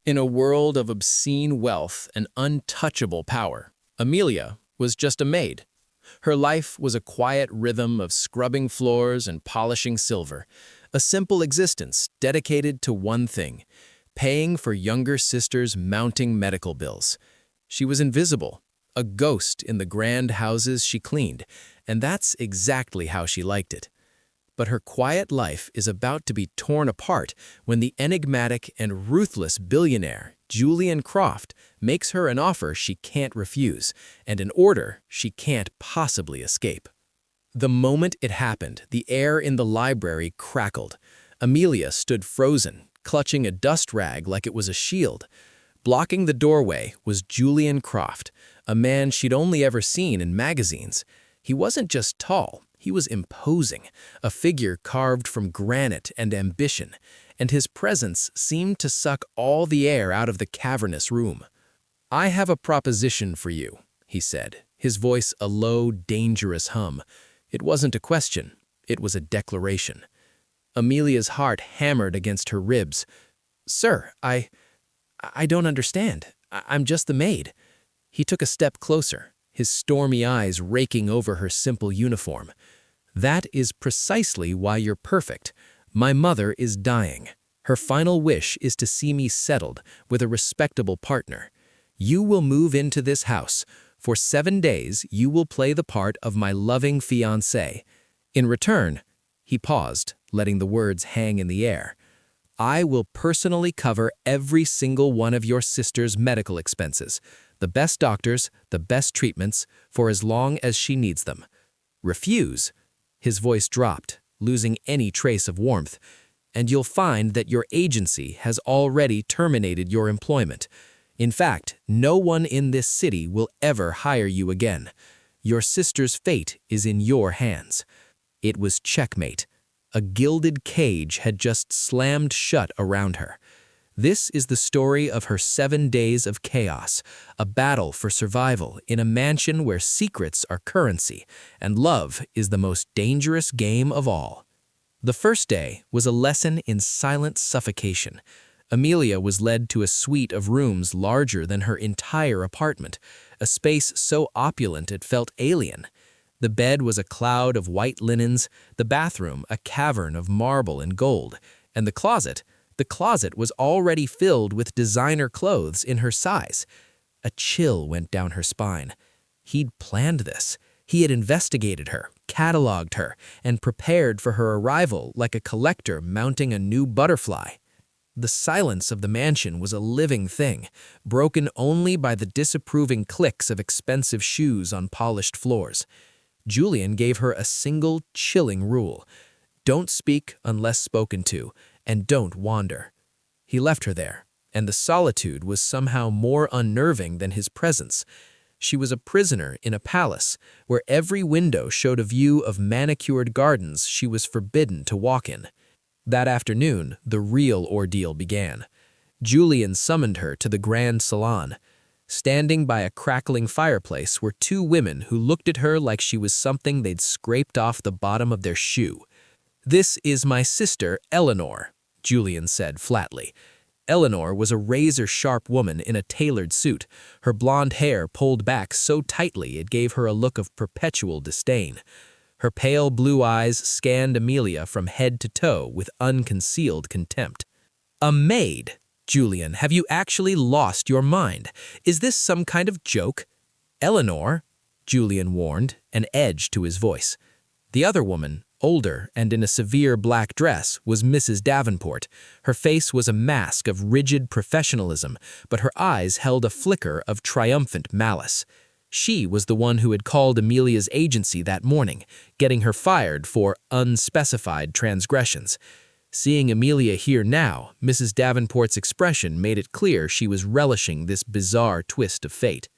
In a world of obscene wealth and untouchable power, Amelia was just a maid. Her life was a quiet rhythm of scrubbing floors and polishing silver, a simple existence dedicated to one thing, paying for younger sisters' mounting medical bills. She was invisible, a ghost in the grand houses she cleaned, and that's exactly how she liked it. But her quiet life is about to be torn apart when the enigmatic and ruthless billionaire, Julian Croft, makes her an offer she can't refuse and an order she can't possibly escape. The moment it happened, the air in the library crackled. Amelia stood frozen, clutching a dust rag like it was a shield. Blocking the doorway was Julian Croft, a man she'd only ever seen in magazines. He wasn't just tall, he was imposing, a figure carved from granite and ambition, and his presence seemed to suck all the air out of the cavernous room. "I have a proposition for you," he said, his voice a low, dangerous hum. It wasn't a question, it was a declaration. Amelia's heart hammered against her ribs. "Sir, I don't understand. I'm just the maid." He took a step closer, his stormy eyes raking over her simple uniform. "That is precisely why you're perfect. My mother is dying. Her final wish is to see me settled with a respectable partner. You will move into this house. For 7 days, you will play the part of my loving fiancé. In return," he paused, letting the words hang in the air, "I will personally cover every single one of your sister's medical expenses, the best doctors, the best treatments, for as long as she needs them. Refuse," his voice dropped, losing any trace of warmth, "and you'll find that your agency has already terminated your employment. In fact, no one in this city will ever hire you again. Your sister's fate is in your hands." It was checkmate. A gilded cage had just slammed shut around her. This is the story of her 7 days of chaos, a battle for survival in a mansion where secrets are currency and love is the most dangerous game of all. The first day was a lesson in silent suffocation. Amelia was led to a suite of rooms larger than her entire apartment, a space so opulent it felt alien. The bed was a cloud of white linens, the bathroom a cavern of marble and gold, and the closet was already filled with designer clothes in her size. A chill went down her spine. He'd planned this. He had investigated her, cataloged her, and prepared for her arrival like a collector mounting a new butterfly. The silence of the mansion was a living thing, broken only by the disapproving clicks of expensive shoes on polished floors. Julian gave her a single, chilling rule: don't speak unless spoken to, and don't wander. He left her there, and the solitude was somehow more unnerving than his presence. She was a prisoner in a palace, where every window showed a view of manicured gardens she was forbidden to walk in. That afternoon, the real ordeal began. Julian summoned her to the grand salon. Standing by a crackling fireplace were 2 women who looked at her like she was something they'd scraped off the bottom of their shoe. "This is my sister, Eleanor," Julian said flatly. Eleanor was a razor-sharp woman in a tailored suit, her blonde hair pulled back so tightly it gave her a look of perpetual disdain. Her pale blue eyes scanned Amelia from head to toe with unconcealed contempt. "A maid? Julian, have you actually lost your mind? Is this some kind of joke?" "Eleanor," Julian warned, an edge to his voice. The other woman, older and in a severe black dress, was Mrs. Davenport. Her face was a mask of rigid professionalism, but her eyes held a flicker of triumphant malice. She was the one who had called Amelia's agency that morning, getting her fired for unspecified transgressions. Seeing Amelia here now, Mrs. Davenport's expression made it clear she was relishing this bizarre twist of fate.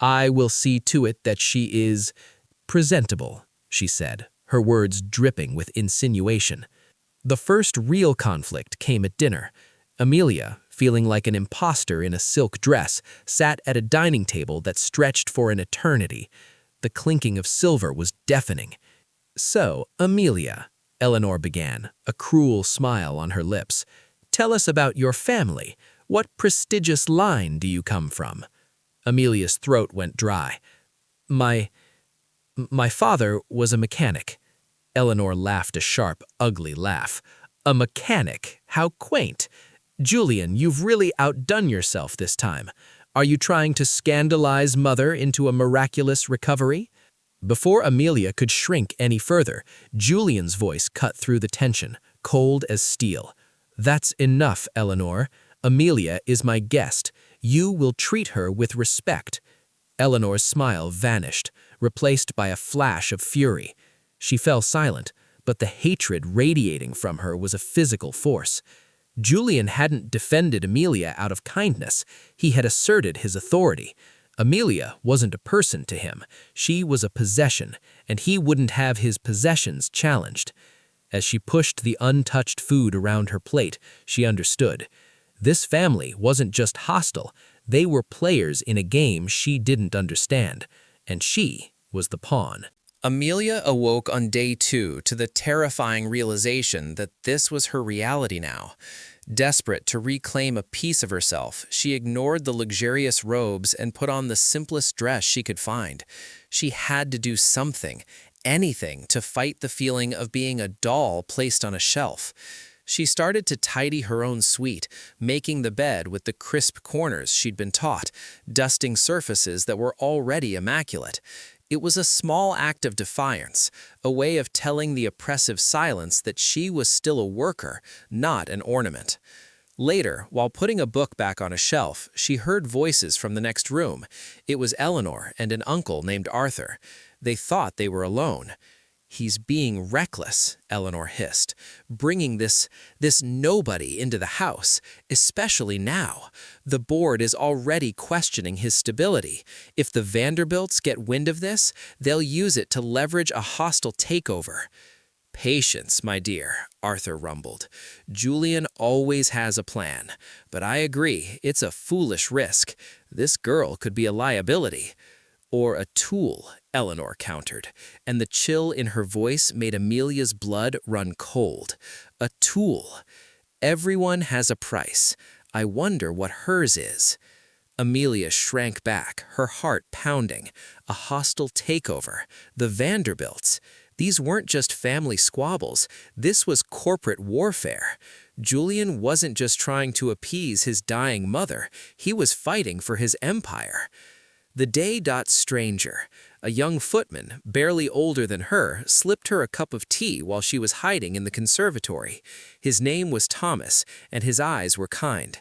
"I will see to it that she is presentable," she said, her words dripping with insinuation. The first real conflict came at dinner. Amelia, feeling like an imposter in a silk dress, sat at a dining table that stretched for an eternity. The clinking of silver was deafening. "So, Amelia," Eleanor began, a cruel smile on her lips, "tell us about your family. What prestigious line do you come from?" Amelia's throat went dry. My father was a mechanic." Eleanor laughed a sharp, ugly laugh. "A mechanic? How quaint. Julian, you've really outdone yourself this time. Are you trying to scandalize Mother into a miraculous recovery?" Before Amelia could shrink any further, Julian's voice cut through the tension, cold as steel. "That's enough, Eleanor. Amelia is my guest. You will treat her with respect." Eleanor's smile vanished, replaced by a flash of fury. She fell silent, but the hatred radiating from her was a physical force. Julian hadn't defended Amelia out of kindness. He had asserted his authority. Amelia wasn't a person to him. She was a possession, and he wouldn't have his possessions challenged. As she pushed the untouched food around her plate, she understood. This family wasn't just hostile. They were players in a game she didn't understand, and she was the pawn. Amelia awoke on day 2 to the terrifying realization that this was her reality now. Desperate to reclaim a piece of herself, she ignored the luxurious robes and put on the simplest dress she could find. She had to do something, anything, to fight the feeling of being a doll placed on a shelf. She started to tidy her own suite, making the bed with the crisp corners she'd been taught, dusting surfaces that were already immaculate. It was a small act of defiance, a way of telling the oppressive silence that she was still a worker, not an ornament. Later, while putting a book back on a shelf, she heard voices from the next room. It was Eleanor and an uncle named Arthur. They thought they were alone. "He's being reckless," Eleanor hissed, "bringing this nobody into the house, especially now. The board is already questioning his stability. If the Vanderbilts get wind of this, they'll use it to leverage a hostile takeover." "Patience, my dear," Arthur rumbled. "Julian always has a plan. But I agree, it's a foolish risk. This girl could be a liability." "Or a tool," Eleanor countered, and the chill in her voice made Amelia's blood run cold. "A tool. Everyone has a price. I wonder what hers is." Amelia shrank back, her heart pounding. A hostile takeover. The Vanderbilts. These weren't just family squabbles. This was corporate warfare. Julian wasn't just trying to appease his dying mother. He was fighting for his empire. The day got stranger. A young footman, barely older than her, slipped her a cup of tea while she was hiding in the conservatory. His name was Thomas, and his eyes were kind.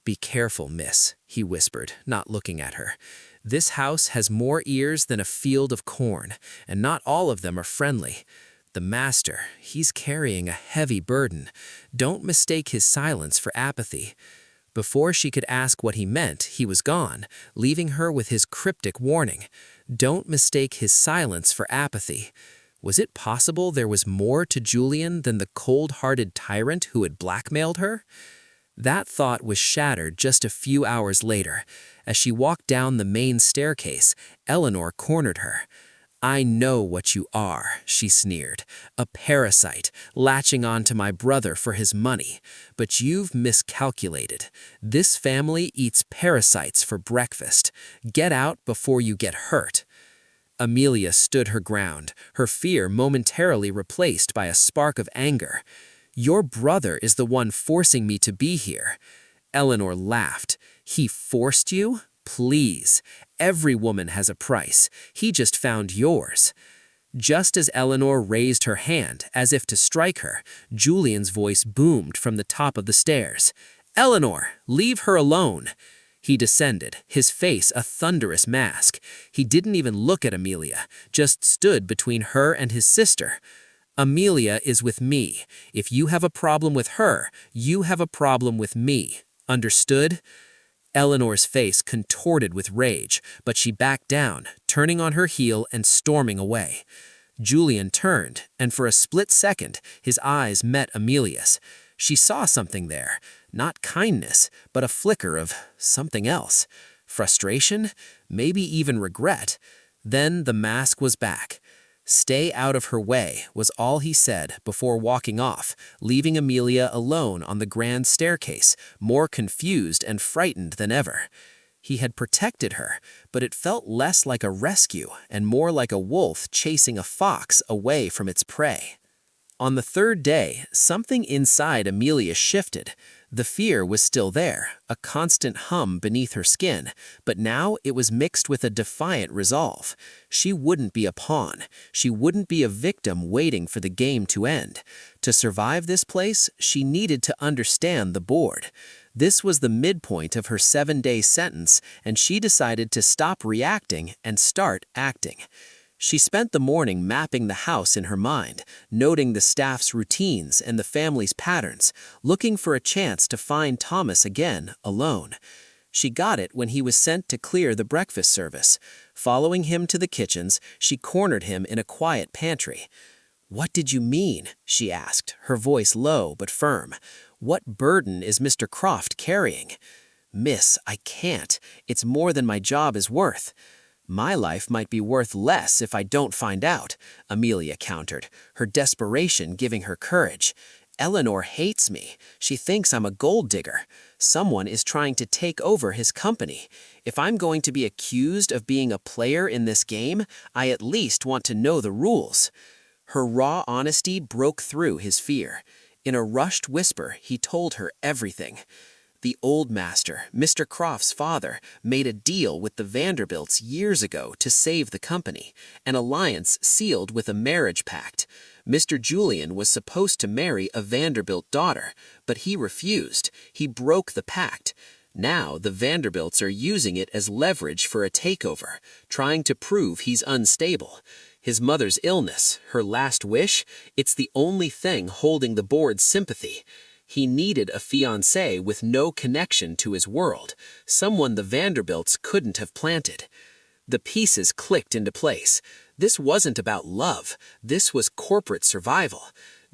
"Be careful, miss," he whispered, not looking at her. "This house has more ears than a field of corn, and not all of them are friendly. The master, he's carrying a heavy burden. Don't mistake his silence for apathy." Before she could ask what he meant, he was gone, leaving her with his cryptic warning. Don't mistake his silence for apathy. Was it possible there was more to Julian than the cold-hearted tyrant who had blackmailed her? That thought was shattered just a few hours later. As she walked down the main staircase, Eleanor cornered her. "I know what you are," she sneered. "A parasite, latching on to my brother for his money. But you've miscalculated. This family eats parasites for breakfast. Get out before you get hurt." Amelia stood her ground, her fear momentarily replaced by a spark of anger. "Your brother is the one forcing me to be here." Eleanor laughed. "He forced you? Please. Every woman has a price. He just found yours." Just as Eleanor raised her hand, as if to strike her, Julian's voice boomed from the top of the stairs. "Eleanor, leave her alone." He descended, his face a thunderous mask. He didn't even look at Amelia, just stood between her and his sister. "Amelia is with me. If you have a problem with her, you have a problem with me. Understood?" Eleanor's face contorted with rage, but she backed down, turning on her heel and storming away. Julian turned, and for a split second, his eyes met Amelia's. She saw something there, not kindness, but a flicker of something else. Frustration, maybe even regret. Then the mask was back. "Stay out of her way," was all he said before walking off, leaving Amelia alone on the grand staircase, more confused and frightened than ever. He had protected her, but it felt less like a rescue and more like a wolf chasing a fox away from its prey. On the third day, something inside Amelia shifted. The fear was still there, a constant hum beneath her skin, but now it was mixed with a defiant resolve. She wouldn't be a pawn. She wouldn't be a victim waiting for the game to end. To survive this place, she needed to understand the board. This was the midpoint of her 7-day sentence, and she decided to stop reacting and start acting. She spent the morning mapping the house in her mind, noting the staff's routines and the family's patterns, looking for a chance to find Thomas again, alone. She got it when he was sent to clear the breakfast service. Following him to the kitchens, she cornered him in a quiet pantry. "What did you mean?" she asked, her voice low but firm. "What burden is Mr. Croft carrying?" "Miss, I can't. It's more than my job is worth." "My life might be worth less if I don't find out," Amelia countered, her desperation giving her courage. "Eleanor hates me. She thinks I'm a gold digger. Someone is trying to take over his company. If I'm going to be accused of being a player in this game, I at least want to know the rules." Her raw honesty broke through his fear. In a rushed whisper, he told her everything. The old master, Mr. Croft's father, made a deal with the Vanderbilts years ago to save the company, an alliance sealed with a marriage pact. Mr. Julian was supposed to marry a Vanderbilt daughter, but he refused. He broke the pact. Now the Vanderbilts are using it as leverage for a takeover, trying to prove he's unstable. His mother's illness, her last wish, it's the only thing holding the board's sympathy. He needed a fiancée with no connection to his world, someone the Vanderbilts couldn't have planted. The pieces clicked into place. This wasn't about love. This was corporate survival.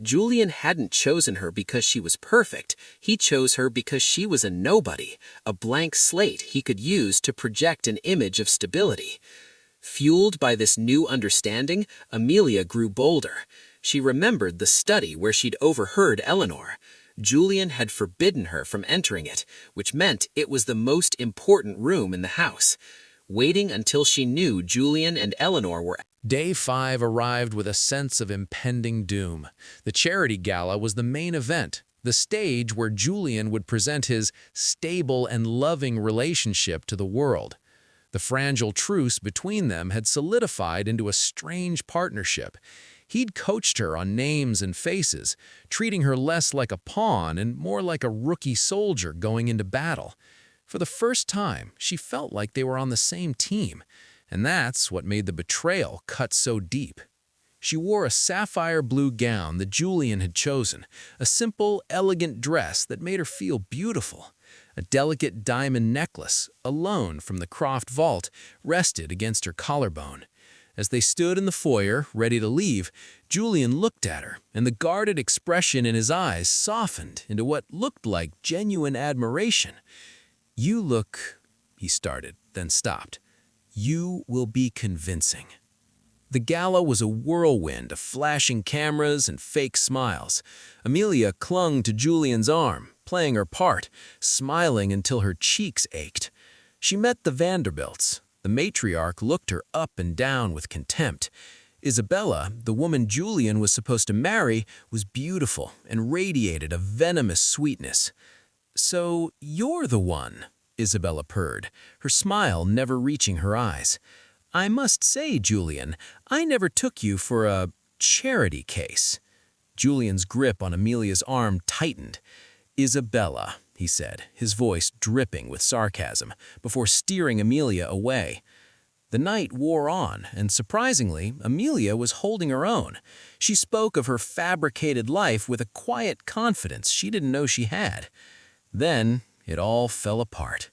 Julian hadn't chosen her because she was perfect. He chose her because she was a nobody, a blank slate he could use to project an image of stability. Fueled by this new understanding, Amelia grew bolder. She remembered the study where she'd overheard Eleanor. Julian had forbidden her from entering it, which meant it was the most important room in the house. Waiting until she knew Julian and Eleanor were... Day 5 arrived with a sense of impending doom. The charity gala was the main event, the stage where Julian would present his stable and loving relationship to the world. The fragile truce between them had solidified into a strange partnership. He'd coached her on names and faces, treating her less like a pawn and more like a rookie soldier going into battle. For the first time, she felt like they were on the same team, and that's what made the betrayal cut so deep. She wore a sapphire blue gown that Julian had chosen, a simple, elegant dress that made her feel beautiful. A delicate diamond necklace, alone from the Croft vault, rested against her collarbone. As they stood in the foyer, ready to leave, Julian looked at her, and the guarded expression in his eyes softened into what looked like genuine admiration. "You look," he started, then stopped. "You will be convincing." The gala was a whirlwind of flashing cameras and fake smiles. Amelia clung to Julian's arm, playing her part, smiling until her cheeks ached. She met the Vanderbilts. The matriarch looked her up and down with contempt. Isabella, the woman Julian was supposed to marry, was beautiful and radiated a venomous sweetness. "So you're the one," Isabella purred, her smile never reaching her eyes. "I must say, Julian, I never took you for a charity case." Julian's grip on Amelia's arm tightened. "Isabella," he said, his voice dripping with sarcasm, before steering Amelia away. The night wore on, and surprisingly, Amelia was holding her own. She spoke of her fabricated life with a quiet confidence she didn't know she had. Then it all fell apart.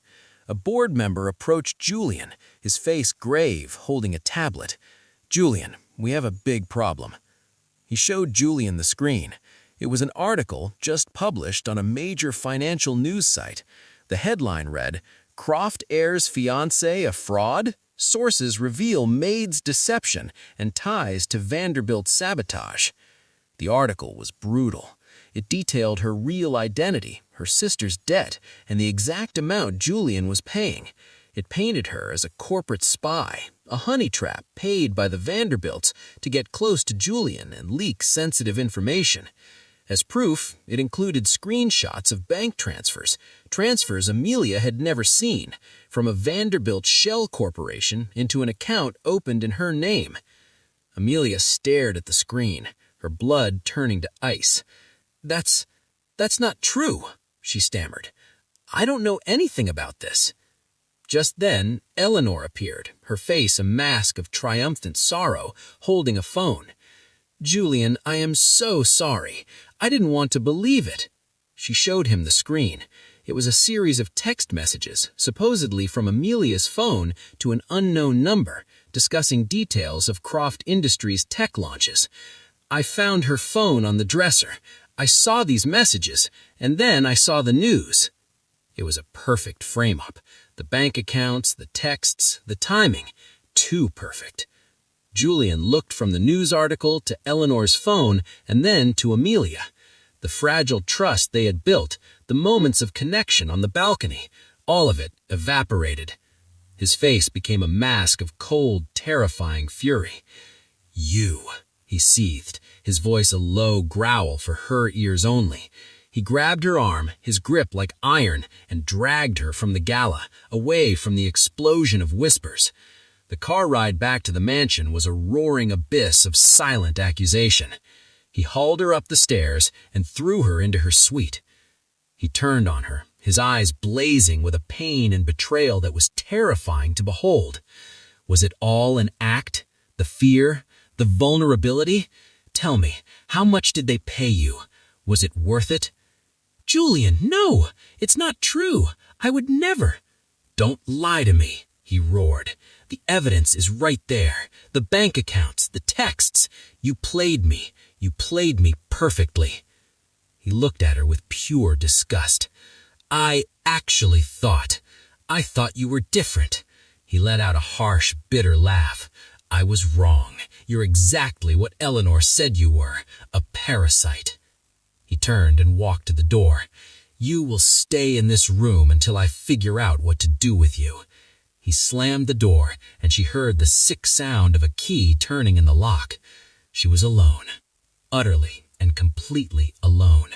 A board member approached Julian, his face grave, holding a tablet. "Julian, we have a big problem." He showed Julian the screen. It was an article just published on a major financial news site. The headline read, "Croft heir's fiancé a fraud?" Sources reveal Maid's deception and ties to Vanderbilt's sabotage. The article was brutal. It detailed her real identity, her sister's debt, and the exact amount Julian was paying. It painted her as a corporate spy, a honey trap paid by the Vanderbilts to get close to Julian and leak sensitive information. As proof, it included screenshots of bank transfers Amelia had never seen, from a Vanderbilt shell corporation into an account opened in her name. Amelia stared at the screen, her blood turning to ice. That's not true," she stammered. "I don't know anything about this." Just then, Eleanor appeared, her face a mask of triumphant sorrow, holding a phone. "Julian, I am so sorry. I didn't want to believe it." She showed him the screen. It was a series of text messages, supposedly from Amelia's phone to an unknown number, discussing details of Croft Industries' tech launches. "I found her phone on the dresser. I saw these messages, and then I saw the news." It was a perfect frame-up. The bank accounts, the texts, the timing. Too perfect. Julian looked from the news article to Eleanor's phone and then to Amelia. The fragile trust they had built, the moments of connection on the balcony, all of it evaporated. His face became a mask of cold, terrifying fury. "You," he seethed, his voice a low growl for her ears only. He grabbed her arm, his grip like iron, and dragged her from the gala, away from the explosion of whispers. The car ride back to the mansion was a roaring abyss of silent accusation. He hauled her up the stairs and threw her into her suite. He turned on her, his eyes blazing with a pain and betrayal that was terrifying to behold. Was it all an act? The fear? The vulnerability? "Tell me, how much did they pay you? Was it worth it?" "Julian, no! It's not true! I would never—" "Don't lie to me," he roared. "The evidence is right there. The bank accounts, the texts. You played me. You played me perfectly." He looked at her with pure disgust. I thought you were different." He let out a harsh, bitter laugh. "I was wrong. You're exactly what Eleanor said you were, a parasite." He turned and walked to the door. "You will stay in this room until I figure out what to do with you." He slammed the door, and she heard the sick sound of a key turning in the lock. She was alone, utterly and completely alone.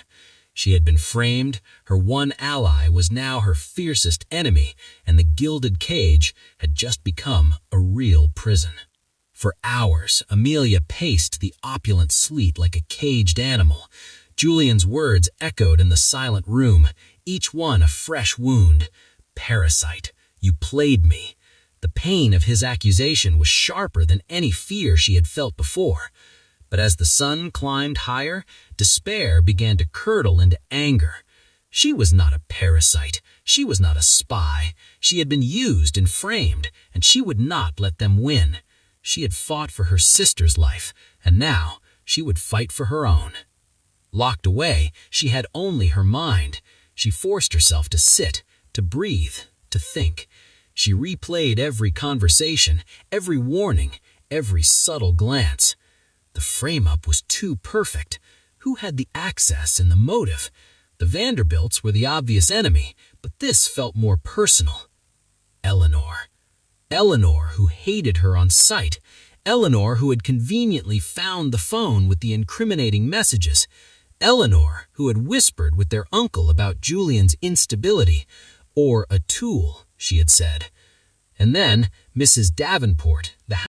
She had been framed, her one ally was now her fiercest enemy, and the gilded cage had just become a real prison. For hours, Amelia paced the opulent suite like a caged animal. Julian's words echoed in the silent room, each one a fresh wound. "Parasite, you played me." The pain of his accusation was sharper than any fear she had felt before. But as the sun climbed higher, despair began to curdle into anger. She was not a parasite. She was not a spy. She had been used and framed, and she would not let them win. She had fought for her sister's life, and now she would fight for her own. Locked away, she had only her mind. She forced herself to sit, to breathe, to think. She replayed every conversation, every warning, every subtle glance. The frame-up was too perfect. Who had the access and the motive? The Vanderbilts were the obvious enemy, but this felt more personal. Eleanor. Eleanor, who hated her on sight. Eleanor, who had conveniently found the phone with the incriminating messages. Eleanor, who had whispered with their uncle about Julian's instability. "Or a tool," she had said. And then Mrs. Davenport, the